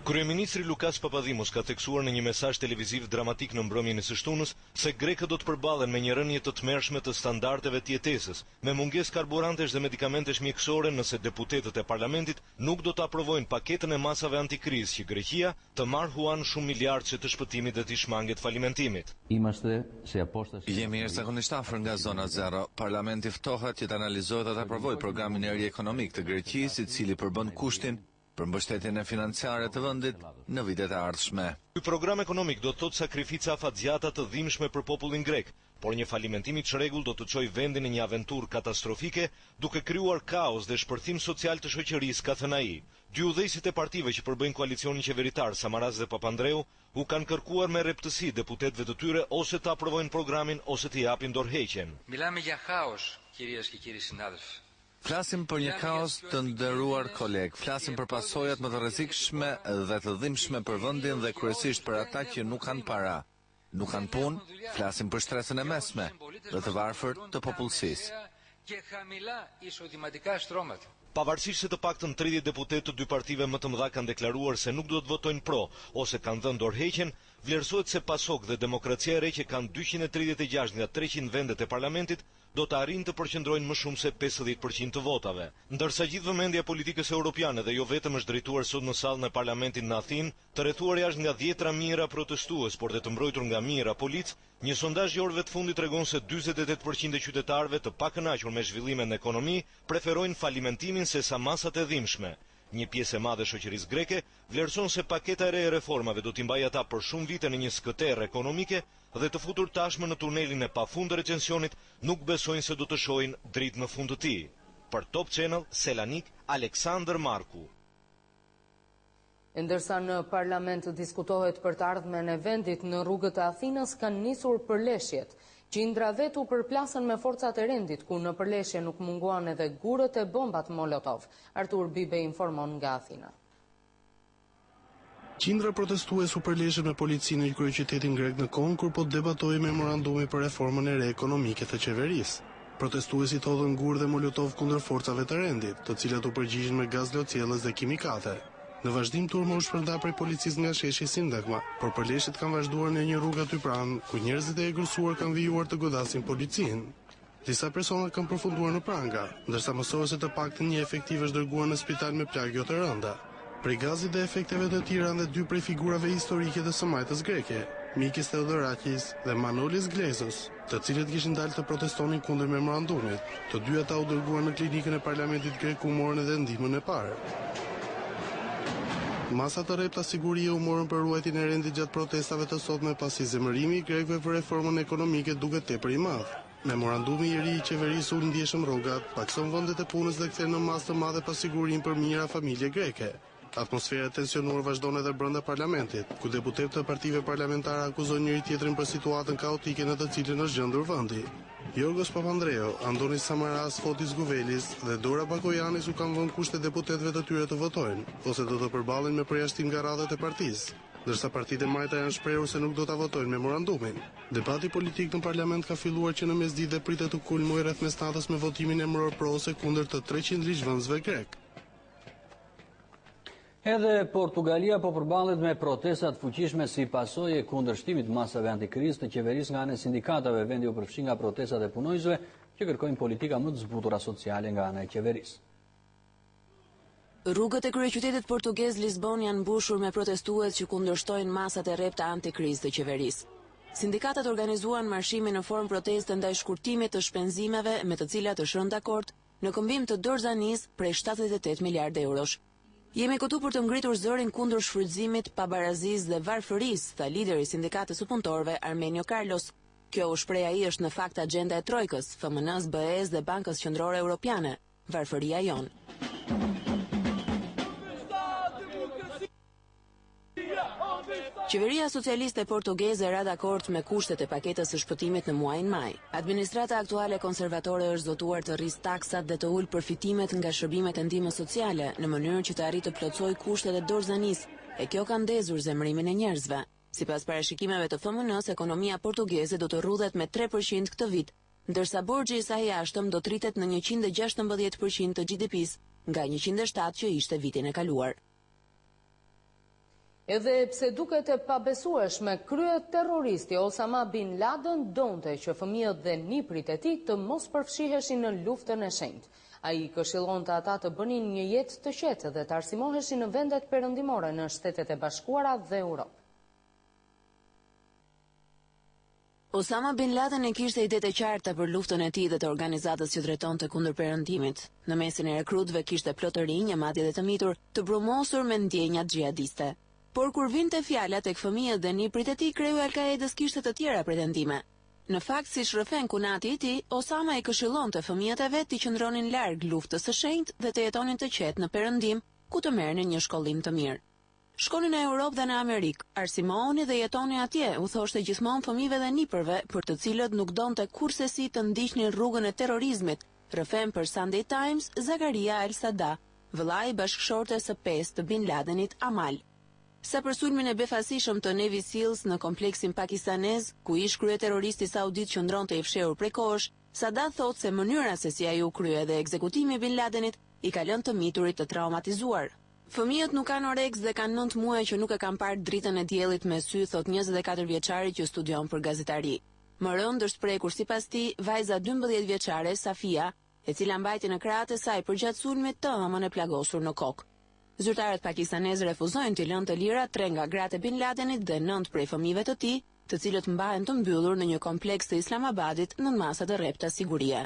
[SPEAKER 21] Kryeministri Lukas Papadimos ka theksuar në një mesazh televiziv dramatik në mbrëmjen e së shtunës se grekët do të përballen me një rënje të tmerrshme të standardeve të jetesës, me mungesë karburantesh dhe medikamentesh mjekësore nëse deputetët e parlamentit nuk do të aprovojnë paketën e masave antikrizë që Greqia të marrë huan shumë miliardë të shpëtimit dhe të shmanget falimentimit.
[SPEAKER 8] Jemi jashtëzakonisht afër nga zona zero. Parlamenti ftohet që të analizojë dhe të aprovojë programin e ri ekonomik të Greqisë, i cili përbën kushtin për mbështetjen e financiare të vendit në vitet e ardhshme.
[SPEAKER 21] Ky program ekonomik do të thotë sakrifica afatgjata të dhimbshme për popullin grek, por një falimentim i çrregull do të çojë vendin në një aventurë katastrofike, duke krijuar kaos dhe shpërthim social të shoqërisë, ka thënë ai. Dy udhëheqësit e partive që përbëjnë koalicionin qeveritar, Samaras dhe Papandreou, u kanë kërkuar me reptësi deputetëve të tyre ose të aprovojnë programin ose të japin dorëheqjen.
[SPEAKER 22] Μιλάμε για χάος, κυρίες και κύριοι συνάδελφοι.
[SPEAKER 8] Flasim për një kaos të nderuar koleg, flasim për pasojat më të rrezikshme dhe të dhimbshme për vendin dhe kryesisht për ata që nuk kanë para, nuk kanë punë, flasim për shtresën e mesme dhe të varfërt të popullsisë.
[SPEAKER 21] Pavarësisht se të paktën 30 deputetë të dy partive më të mëdha kanë deklaruar se nuk do të votojnë pro ose kanë dhënë dorëheqjen, vlerësohet se PASOK dhe Demokracia e Re që kanë 236 nga 300 vendet e parlamentit do të arrijnë të përqendrojnë më shumë se 50% të votave. Ndërsa gjithë vëmendja e politikës europiane dhe jo vetëm është drejtuar sot në sallën e parlamentit në Athinë, të rrethuar jashtë nga 10 mijëra protestues, por dhe të mbrojtur nga mijëra polic, një sondazh i orëve të fundit tregon se 48% e qytetarëve të pakënaqur me zhvillimet në ekonomi preferojnë falimentimin sesa masat e dhimbshme. Një pjesë e madhe e shoqërisë greke vlerëson se paketa e re e reformave do t'i mbajë ata për shumë vite në një skëterë ekonomike dhe të futur tashmë në tunelin e pafund të recesionit nuk besojnë se do të shohin dritë në fund të tij. Për Top Channel, Selanik, Aleksandr Marku.
[SPEAKER 2] Ndërsa në parlament diskutohet për të ardhmen e vendit, në rrugët e Athinës kanë nisur përleshjet. Qindra vetu përplasën me forcat e rendit, ku në përleshje nuk munguan edhe gurët e bombat Molotov. Artur Bibe informon nga Athina.
[SPEAKER 23] Qindra protestues u përleshën me policinë në kryeqytetin grek në kohën kur po debatoi memorandumi për reformën e re ekonomike të qeverisë. Protestuesit hodhën gurë dhe Molotov kundër forcave të rendit, të cilat u përgjigjen me gaz lotjellës dhe kimikate. Në vazhdim turma u shpërnda prej policisë nga sheshi Sindakma, por përleshjet kanë vazhduar në një rrugë aty pranë, ku njerëzit e egërsuar kanë vijuar të godasin policinë. Disa persona kanë përfunduar në pranga, ndërsa mësohet se të paktën një efektiv është dërguar në spital me plagë të rënda. Prej gazit dhe efekteve të tjera dhe dy prej figurave historike të së majtës greke, Mikis Theodorakis dhe Manolis Glezos, të cilët kishin dalë të protestonin kundër memorandumit. Të dy ata u dërguar në klinikën e parlamentit grek ku morën edhe ndihmën e parë. Masat të repta sigurie u morën për ruajtjen e rendit gjatë protestave të sotme pasi zemërimi i grekëve për reformën ekonomike duket tepër i madh. Memorandumi i ri i qeverisë ul ndjeshëm rrogat, pakson vendet e punës dhe kthen në masë të madhe pasigurinë për mijëra familje greke. Atmosfera e tensionuar vazhdon edhe brenda parlamentit, ku deputetët e partive parlamentare akuzojnë njëri tjetrin për situatën kaotike në të cilën është gjendur vendi. Jorgos Papandreou, Andonis Samaras, Fotis Guvelis dhe Dora Bakojanis u kanë vënë kushte deputetëve të tyre të votojnë, ose do të përballen me përjashtim nga radhët e partisë, ndërsa partitë e majta janë shprehur se nuk do ta votojnë memorandumin. Debati politik në parlament ka filluar që në mesditë dhe pritet të kulmojë rreth mesnatës me votimin emëror pro ose kundër të 300 ligjvënësve grek.
[SPEAKER 1] Edhe Portugalia po përballet me protestat fuqishme si pasojë e kundërshtimit masave antikrizë të qeverisë nga ana e sindikatave. Vendi u përfshi nga protestat e punojësve që kërkojnë politika më të zbutura sociale nga ana e qeverisë.
[SPEAKER 5] Rrugët e kryeqytetit portugez Lisbon janë mbushur me protestues që kundërshtojnë masat e rrepta antikrizë të qeverisë. Sindikatat organizuan marshime në formë proteste ndaj shkurtimit të shpenzimeve me të cilat është rënë dakord në këmbim të dorëzanisë prej 78 miliardë eurosh. Jemi këtu për të ngritur zërin kundër shfrytëzimit, pabarazisë dhe varfërisë, tha lideri i sindikatës së punëtorëve Armenio Carlos. Kjo u shpreh ai është në fakt agjenda e Trojkës, FMN-s, BE-s dhe Bankës Qendrore Europiane. Varfëria jon. Qeveria socialiste portugeze ra dakord me kushtet e paketës së shpëtimit në muajin maj. Administrata aktuale konservatore është zotuar të rrisë taksat dhe të ulë përfitimet nga shërbimet e ndihmës sociale në mënyrë që të arrijë të plotësojë kushtet e dorëzanisë, e kjo ka ndezur zemrimin e njerëzve. Sipas parashikimeve të FMN-s, ekonomia portugeze do të rrudhet me 3% këtë vit, ndërsa borxhi i saj i jashtëm do të rritet në 116% të GDP-s, nga 107 që ishte vitin e kaluar.
[SPEAKER 2] Edhe pse duket e pabesueshme, kryet terroristi Osama Bin Laden donte që fëmijët dhe niprit e tij të mos përfshiheshin në luftën e shenjtë. Ai këshillonte ata të bënin një jetë të qetë dhe të arsimoheshin në vendet perëndimore në Shtetet e Bashkuara dhe Europë.
[SPEAKER 5] Osama Bin Laden e kishte idetë e qarta për luftën e tij dhe të organizatës që drejtonte kundër perëndimit. Në mesin e rekrutëve kishte plot të rinj, madje dhe të mitur, të brumosur me ndjenja xhihadiste. Por kur vinte fjala tek fëmijët dhe niprit e tij, kreu i Al-Qaedës kishte të tjera pretendime. Në fakt, si shërfen kunati i tij, Osama i këshillonte fëmijët e vet të qëndronin larg luftës së shenjtë dhe të jetonin të qetë në perëndim, ku të merrnin një shkollim të mirë. Shkonin në Europë dhe në Amerikë, arsimohuni dhe jetoni atje, u thoshte gjithmonë fëmijëve dhe nipërve, për të cilët nuk donte kurrësi të ndiqnin rrugën e terrorizmit. Rrëfen për Sunday Times, Zakaria Al-Sada, vëllai bashkëshortes së 5 të Bin Ladenit, Amal. Sa për sulmin e befasishëm të Navy Seals në kompleksin pakistanez, ku ish kryeterroristi saudit qëndronte i fshehur prej kohësh, Sadat thotë se mënyra se si ai u krye dhe ekzekutimi i Bin Ladenit i ka lënë të miturit të traumatizuar. Fëmijët nuk kanë oreks dhe kanë 9 muaj që nuk e kanë parë dritën e diellit me sy, thot 24 vjeçari që studion për gazetari. Më rënd është prekur sipas tij vajza 12 vjeçare Safia, e cila mbajti në krahët e saj përgjatë sulmit të ëmën e plagosur në kokë. Zyrtarët pakistanezë refuzojnë të lënë të lira 3 nga gratë e Bin Ladenit dhe 9 prej fëmijëve të tij, të cilët mbahen të mbyllur në një kompleks të Islamabadit në masa të rrepta sigurie.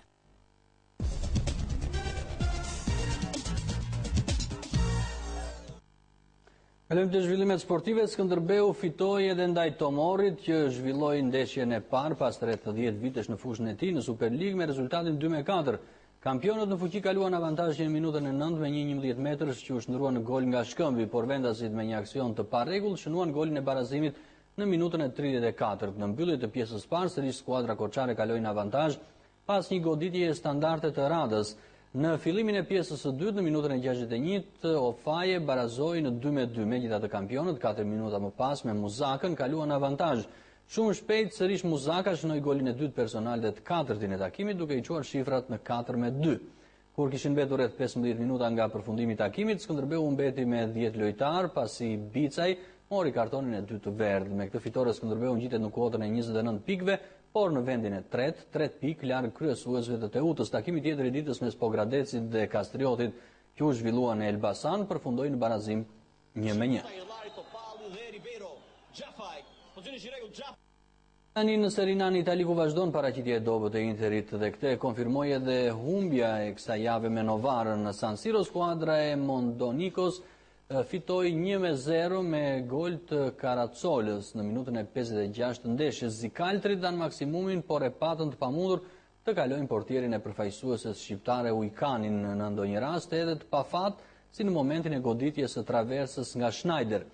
[SPEAKER 1] Kalojmë te zhvillimet sportive. Skënderbeu fitoi edhe ndaj Tomorit që zhvilloi ndeshjen e parë pas rreth 10 vitesh në fushën e tij në Super League me rezultatin 2-4. Kampionët në fuqi kaluan avantazhin në minutën e 9 me një 11 metrës që u shndrua në gol nga shkëmbi, por vendasit me një aksion të parregull shënuan golin e barazimit në minutën e 34. Në mbyllje të pjesës parë, sërish skuadra koçare kaloi në avantazh pas një goditje standarde të radhës. Në fillimin e pjesës së dytë në minutën e 61, Ofaje barazoi në 2-2. Megjithatë kampionët 4 minuta më pas me Muzakën kaluan në avantazh. Shumë shpejt sërish Muzaka shënoi golin e dytë personal dhe të katërtin e takimit duke i quar shifrat në 4-2. Kur kishin mbetur rreth 15 minuta nga përfundimi i takimit, Skënderbeu mbeti me 10 lojtar pasi Bicaj mori kartonin e dytë të verdhë. Me këtë fitore Skënderbeu ngjitet në kuotën e 29 pikëve, por në vendin e tretë, 3 pikë larg kryesuesve të Teutës. Takimi tjetër i ditës mes Pogradecit dhe Kastriotit, që u zhvillua në Elbasan, përfundoi në barazim 1-1. Tani në Serie A në Itali ku vazhdon paraqitja e dobët e Interit dhe këtë konfirmoi edhe humbja e kësaj jave me Novarën në San Siro. Skuadra e Mondonikos fitoi 1-0 me gol të Karacolës në minutën e 56 të ndeshjes. Zikaltrit dan maksimumin, por e patën të pamundur të kalojnë portierin e përfaqësueses shqiptare Ujkanin në ndonjë rast edhe të pafat si në momentin e goditjes së traversës nga Schneider.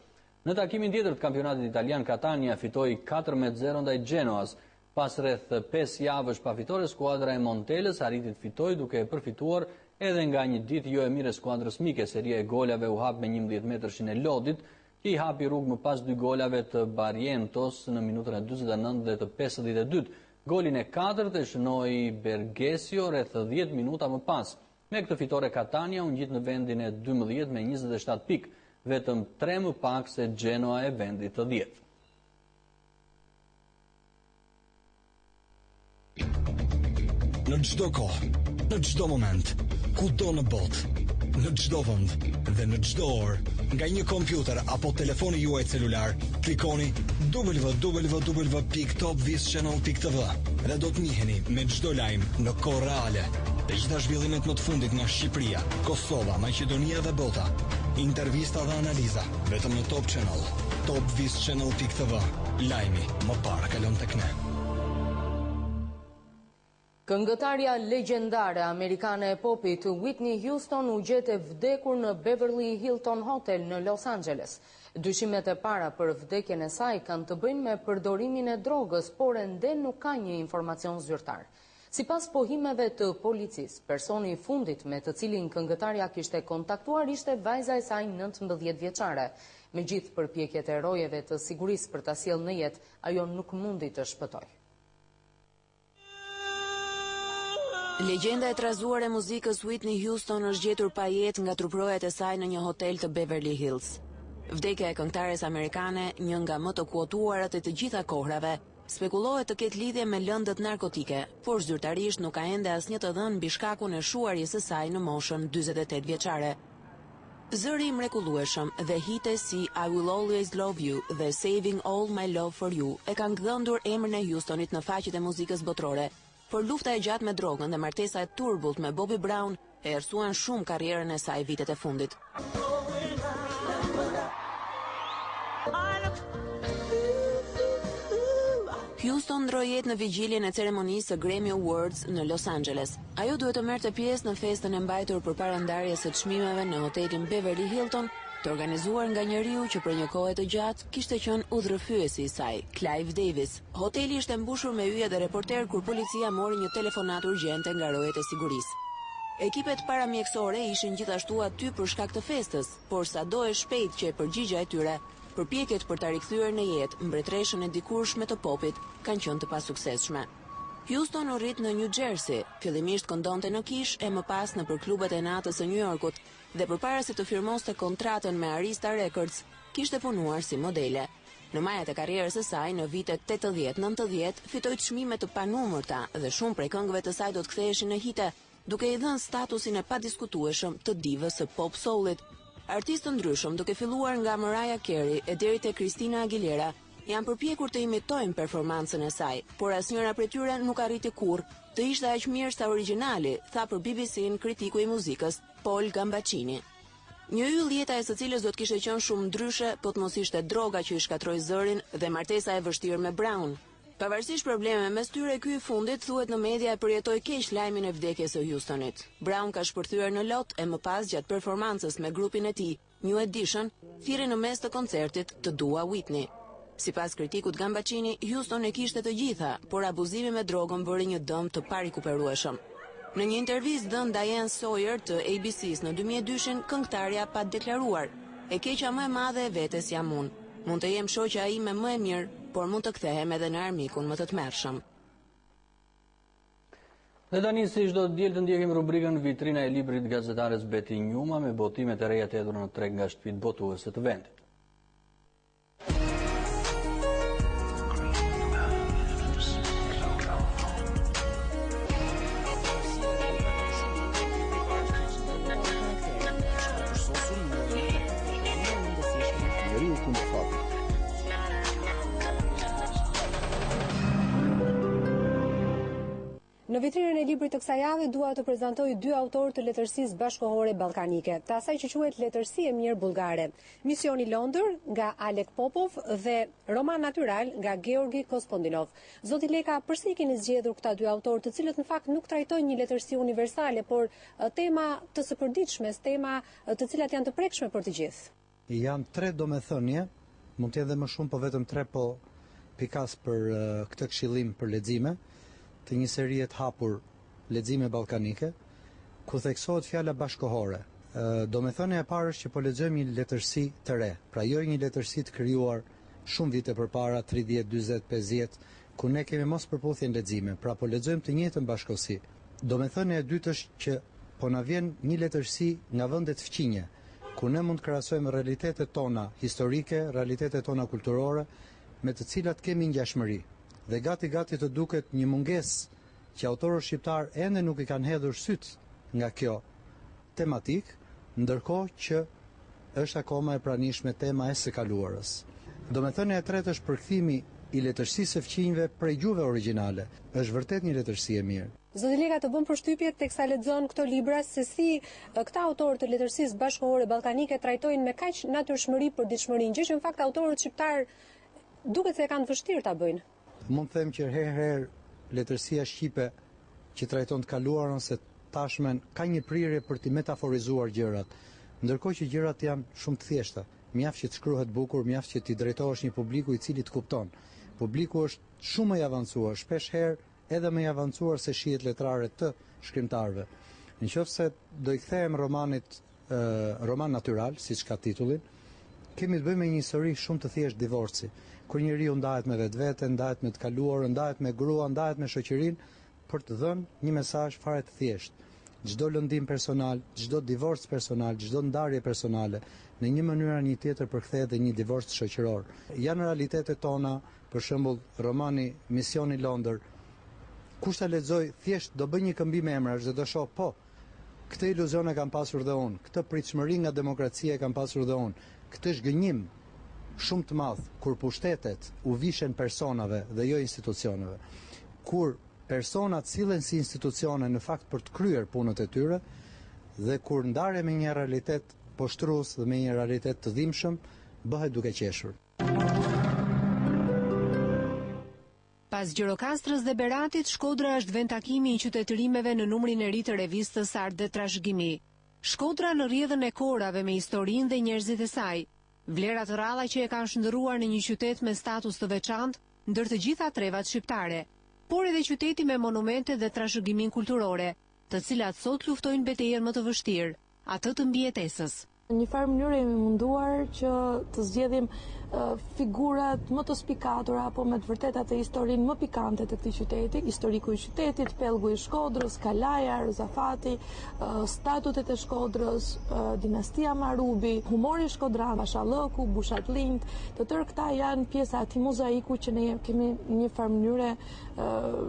[SPEAKER 1] Në takimin tjetër të kampionatit italian, Catania fitoi 4-0 ndaj Genoas. Pas rreth 5 javësh pa fitore, skuadra e Montelës arriti të fitojë duke e përfituar edhe nga një ditë jo e mirë e skuadrës mike. Seria e golave u hap me 11 metrëshin e Lodit, që i hapi rrugë më pas 2 golave të Barrientos në minutën e 49 dhe të 52. Golin e 4 e shënoi Bergesio rreth 10 minuta më pas. Me këtë fitore Catania u ngjit në vendin e 12 me 27 pikë, vetëm 3 më pak se Genoa e vendit të 10.
[SPEAKER 6] Në çdo kohë, në çdo moment, kudo në botë, në çdo vend dhe në çdo orë, nga një kompjuter apo telefoni juaj celular, klikoni www.topvischannel.tv dhe do të njiheni me çdo lajm në kohë reale të gjitha zhvillimet më të fundit nga Shqipëria, Kosova, Maqedonia dhe bota. Intervista dhe analiza vetëm në Top Channel. Topvischannel.tv. Lajmi më parë kalon tek ne.
[SPEAKER 2] Këngëtarja legjendare amerikane e popit Whitney Houston u gjetë vdekur në Beverly Hilton Hotel në Los Angeles. Dyshimet e para për vdekjen e saj kanë të bëjnë me përdorimin e drogës, por ende nuk ka një informacion zyrtar. Sipas pohimeve të policisë, personi i fundit me të cilin këngëtarja kishte kontaktuar ishte vajza e saj 19 vjeçare. Me gjithë përpjekjet e rojeve të sigurisë për ta sjellë në jetë, ajo nuk mundi të shpëtojë.
[SPEAKER 5] Legjenda e trazuar e muzikës Whitney Houston është gjetur pa jetë nga truprohet e saj në një hotel të Beverly Hills. Vdekja e këngëtares amerikane, një nga më të quotuarat e të gjitha kohrave, spekulohet të ketë lidhje me lëndët narkotike, por zyrtarisht nuk ka ende asnjë të dhënë mbi shkakun e shuarjes së saj në moshën 48 vjeçare. Zëri i mrekullueshëm dhe hite si I Will Always Love You dhe Saving All My Love For You e kanë gdhëndur emrin e Houstonit në faqet e muzikës botërore, por lufta e gjatë me drogën dhe martesa e turbullt me Bobby Brown e errësuan shumë karrierën e saj vitet e fundit. Houston ndroi jetë në vigjiljen e ceremonisë së Grammy Awards në Los Angeles. Ajo duhet të merrte pjesë në festën e mbajtur përpara ndarjes së çmimeve në hotelin Beverly Hilton, të organizuar nga njeriu që për një kohë të gjatë kishte qenë udhërfyesi i saj, Clive Davis. Hoteli ishte mbushur me yje dhe reporter kur policia mori një telefonat urgjente nga rojet e sigurisë. Ekipet paramjekësore ishin gjithashtu aty për shkak të festës, por sado e shpejt që e përgjigja e tyre, përpjekjet për ta rikthyer në jetë mbretreshën e dikurshme të popit kanë qenë të pasuksesshme. Houston u rrit në New Jersey, fillimisht këndonte në Kish e më pas në për klubet e natës së New Yorkut, dhe përpara se të firmonte kontratën me Arista Records, kishte punuar si modele. Në majat e karrierës së saj në vitet 80-90 fitoi çmime të panumërta dhe shumë prej këngëve të saj do të ktheheshin në hite, duke i dhënë statusin e padiskutueshëm të divës së pop soulit. Artistë ndryshëm, duke filluar nga Mariah Carey e deri te Christina Aguilera, janë përpjekur të imitojnë performancën e saj, por asnjëra prej tyre nuk arriti kurrë të ishte aq mirë sa origjinali, tha për BBC-n kritiku i muzikës Paul Gambaccini. Një yll jeta e së cilës do të kishte qenë shumë ndryshe, po të mos ishte droga që i shkatroi zërin dhe martesa e vështirë me Brown. Pavarësisht problemeve mes tyre, ky i fundit thuhet në media e përjetoi keq lajmin e vdekjes së Houstonit. Brown ka shpërthyer në lot e më pas gjatë performancës me grupin e tij, New Edition, thirrë në mes të koncertit të Dua Whitney. Sipas kritikut Gambaccini, Houston e kishte të gjitha, por abuzimi me drogën bëri një dëm të parikuperueshëm. Në një intervistë dhënë Diane Sawyer të ABC-s në 2002, këngëtarja pa deklaruar: "E keqja më e madhe e vetes jam unë. Mund të jem shoqja ime më e mirë, por mund të kthehem edhe në armikun më të tmerrshëm."
[SPEAKER 1] Dhe tani si çdo diel të ndjekim rubrikën Vitrina e librit gazetares Beti Njuma me botimet e reja të hedhura në treg nga shtëpitë botuese të vendit.
[SPEAKER 4] Në vitrinën e librit të kësaj jave dua të prezantoj dy autorë të letërsisë bashkëkohore ballkanike, të asaj që quhet Letërsi e mirë bullgare. Misioni Londër nga Alek Popov dhe Roman natyral nga Georgi Kospondinov. Zoti Leka, përse i keni zgjedhur këta dy autorë, të cilët në fakt nuk trajtojnë një letërsi universale, por tema të së përditshme, tema të cilat janë të prekshme për të gjithë?
[SPEAKER 7] Janë tre domethënie, mund të jenë dhe më shumë, po vetëm tre po pikas për këtë këshillim për lexime, të një serie të hapur lexime ballkanike, ku theksohet fjala bashkohore. Domethënia e parë është që po lexojmë një letërsi të re, pra jo një letërsi të krijuar shumë vite përpara, 30, 40, 50, ku ne kemi mos përputhje në lexime, pra po lexojmë të njëjtën bashkosi. Domethënia e dytë është që po na vjen një letërsi nga vendet fqinje, ku ne mund të krahasojmë realitetet tona historike, realitetet tona kulturore, me të cilat kemi ngjashmëri. Dhe gati të duket një mungesë që autorët shqiptar ende nuk i kanë hedhur syt nga kjo tematik, ndërkohë që është akoma e pranishme tema e së kaluarës. Domethënia e tretë është përkthimi i letërsisë së fqinjve prej gjuhëve origjinale. Është vërtet një letërsi e mirë.
[SPEAKER 4] Zoti Leka, të bën përshtypje teksa lexon këto libra se si këta autorë të letërsisë bashkëkohore ballkanike trajtojnë me kaq natyrshmëri për ditëshmërinë, gjë që në fakt autorët shqiptar duket se kanë vështirë ta bëjnë.
[SPEAKER 7] Mund të them që herë letërsia shqipe që trajton të kaluarën se tashmen ka një prirje për të metaforizuar gjërat, ndërkohë që gjërat janë shumë të thjeshta. Mjaft që të shkruhet bukur, mjaft që t'i drejtohesh një publiku i cili të kupton. Publiku është shumë më i avancuar, shpesh herë edhe më i avancuar se shihet letrare të shkrimtarëve. Nëse do i kthehem romanit roman natyral, siç ka titullin, kemi të bëjmë me një histori shumë të thjeshtë divorci, kur njeriu ndahet me vetveten, ndahet me të kaluarën, ndahet me grua, ndahet me shoqërinë për të dhënë një mesazh fare të thjeshtë. Çdo lëndim personal, çdo divorc personal, çdo ndarje personale, në një mënyrë apo një tjetër përkthehet dhe një divorc shoqëror. Janë realitetet tona, për shembull romani Misioni Londër. Kush ta lexoj thjesht do bëj një këmbim emrash dhe do shoh, po, këtë iluzione kam pasur dhe unë, këtë pritshmëri nga demokracia e kam pasur dhe unë, këtë zhgënjim shumë të madh kur pushtetet u vishen personave dhe jo institucioneve. Kur personat sillen si institucione në fakt për të kryer punët e tyre dhe kur ndarje me një realitet poshtrues dhe me një realitet të dhimbshëm bëhet duke qeshur.
[SPEAKER 4] Pas Gjirokastrës dhe Beratit, Shkodra është vend takimi i qytetërimeve në numrin e ri të revistës Art dhe Trashëgimi. Shkodra në rrjedhën e korave me historinë dhe njerëzit e saj. Vlera të ralla që e kanë shndërruar në një qytet me status të veçantë ndër të gjitha trevat shqiptare, por edhe qyteti me monumente dhe trashëgimin kulturore, të cilat sot luftojnë betejën më të vështirë, atë të mbijetesës.
[SPEAKER 20] Në një farë mënyrë jemi munduar që të zgjedhim figurat më të spikatura apo me të vërtetat e historinë më pikante të këtij qyteti, historiku i qytetit, pellgu i Shkodrës, Kalaja, Rozafati, statutet e Shkodrës, dinastia Marubi, humori shkodran, Bashallëku, Bushat Lind, të tërë këta janë pjesa e atij mozaiku që ne kemi në një farë mënyrë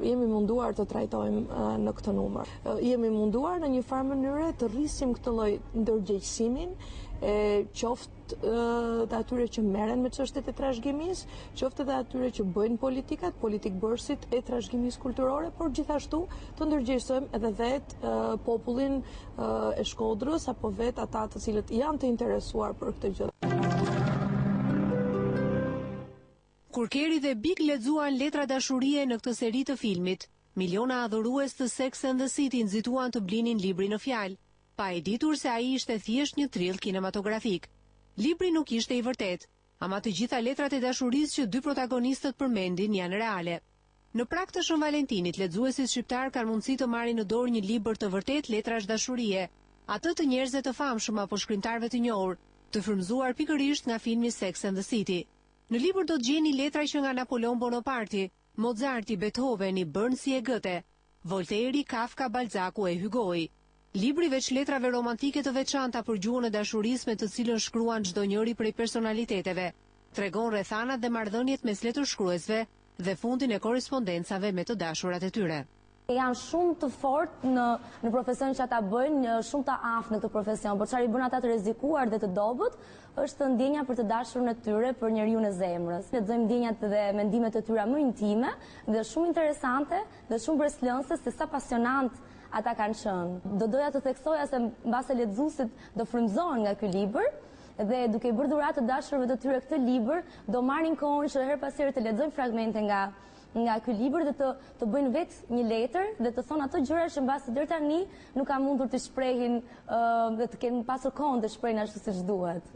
[SPEAKER 20] jemi munduar të trajtojmë në këtë numër. Jemi munduar në një farë mënyrë të rrisim këtë lloj ndërgjegjësimin, qoftë të atyre që merren me çështjet e trashëgimisë, qoftë edhe atyre që bëjnë politikë bërësit e trashëgimisë kulturore, por gjithashtu të ndërgjegjësojmë edhe vetë popullin e Shkodrës apo vetë ata të cilët janë të interesuar për këtë gjë.
[SPEAKER 4] Kurkeri dhe Big lexuan letra dashurie në këtë seri të filmit. Miliona adhurues të Sex and the City nxituan të blinin librin në fjalë, pa e ditur se ai ishte thjesht një trill kinematografik. Libri nuk ishte i vërtet, ama të gjitha letrat e dashurisë që dy protagonistët përmendin janë reale. Në prag të Shën Valentinit, lexuesit shqiptar kanë mundësi të marrin në dorë një libër të vërtet letrash dashurie, atë të njerëzve të famshëm apo shkrimtarëve të njohur, të frymzuar pikërisht nga filmi Sex and the City. Në libër do të gjeni letra që nga Napoleon Bonaparte, Mozarti, Beethoveni, Burnsi e Goethe, Voltairi, Kafka, Balzaku e Hugoi. Libri veç letrave romantike të veçanta për gjuhën e dashurisë me të cilën shkruan çdo njëri prej personaliteteve, tregon rrethanat dhe marrëdhëniet mes letërshkruesve dhe fundin e korrespondencave me të dashurat e tyre.
[SPEAKER 9] Janë shumë të fortë në profesion që ata bëjnë, shumë të aftë në këtë profesion, por çfarë i bën ata të rrezikuar dhe të dobët, është ndjenja për të dashurën e tyre për njeriun e zemrës. Lexojmë ndjenjat dhe mendimet e tyre më intime dhe shumë interesante dhe shumë breslënse se sa pasionant ata kanë qenë. Do doja të theksoja se mbase lexuesit do frymëzohen nga ky libër dhe duke i bërë dhuratë të dashurëve të tyre këtë libër, do marrin kohën që her pas here të lexojnë fragmente nga ky libër dhe të bëjnë vetë një letër dhe të thonë ato gjëra që mbasi deri tani nuk kanë mundur të shprehin dhe të kenë pasur kohën të shprehin ashtu siç duhet.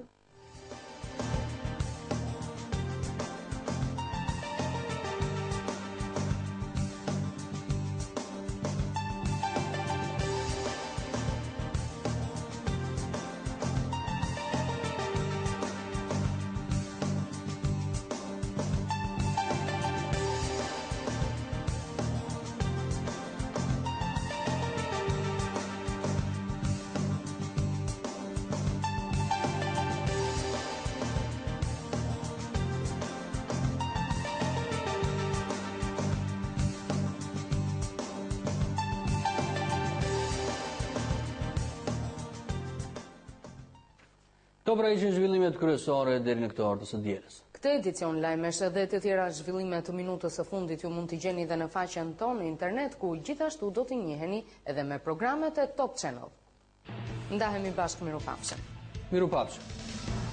[SPEAKER 1] Këto pra ishin zhvillimet kryesore deri në këtë orë të së dielës.
[SPEAKER 2] Këtë edicion lajmesh dhe të tjera zhvillime të minutës së fundit ju mund t'i gjeni dhe në faqen tonë në internet, ku gjithashtu do t'i njiheni edhe me programet e Top Channel. Ndahemi bashkë, mirupafshim.
[SPEAKER 1] Mirupafshim.